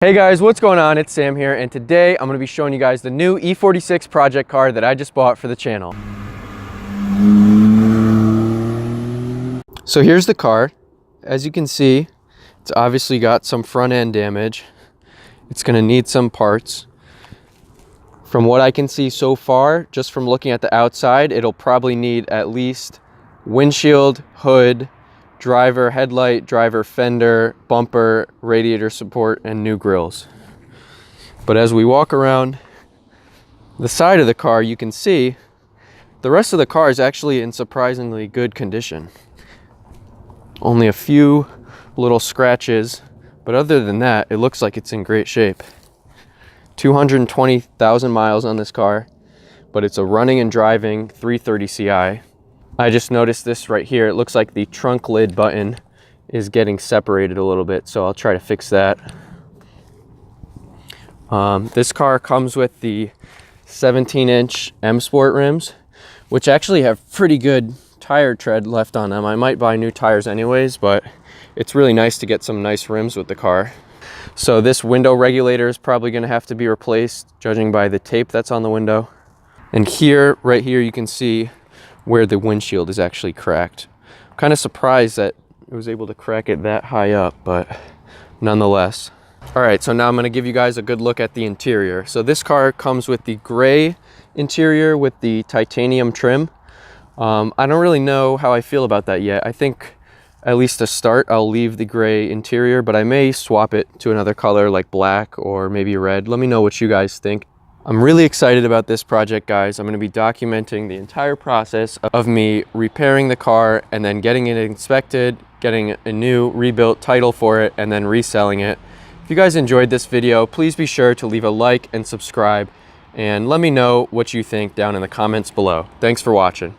Hey guys, what's going on? It's Sam here, and today I'm going to be showing you guys the new E46 project car that I just bought for the channel. So here's the car. As you can see, it's obviously got some front end damage. It's going to need some parts. From what I can see so far, just from looking at the outside, it'll probably need at least windshield, hood, driver headlight, driver fender, bumper, radiator support, and new grills. But as we walk around the side of the car, you can see the rest of the car is actually in surprisingly good condition. Only a few little scratches, but other than that, it looks like it's in great shape. 220,000 miles on this car, but it's a running and driving 330CI. I just noticed this right here. It looks like the trunk lid button is getting separated a little bit, so I'll try to fix that. This car comes with the 17-inch M Sport rims, which actually have pretty good tire tread left on them. I might buy new tires anyways, but it's really nice to get some nice rims with the car. So this window regulator is probably going to have to be replaced, judging by the tape that's on the window. And here, right here, you can see where the windshield is actually cracked. I'm kind of surprised that it was able to crack it that high up, but nonetheless. All right, so now I'm going to give you guys a good look at the interior. So this car comes with the gray interior with the titanium trim. I don't really know how I feel about that yet. I think at least to start, I'll leave the gray interior, but I may swap it to another color like black or maybe red. Let me know what you guys think. I'm really excited about this project, guys. I'm going to be documenting the entire process of me repairing the car and then getting it inspected, getting a new rebuilt title for it, and then reselling it. If you guys enjoyed this video, please be sure to leave a like and subscribe, and let me know what you think down in the comments below. Thanks for watching.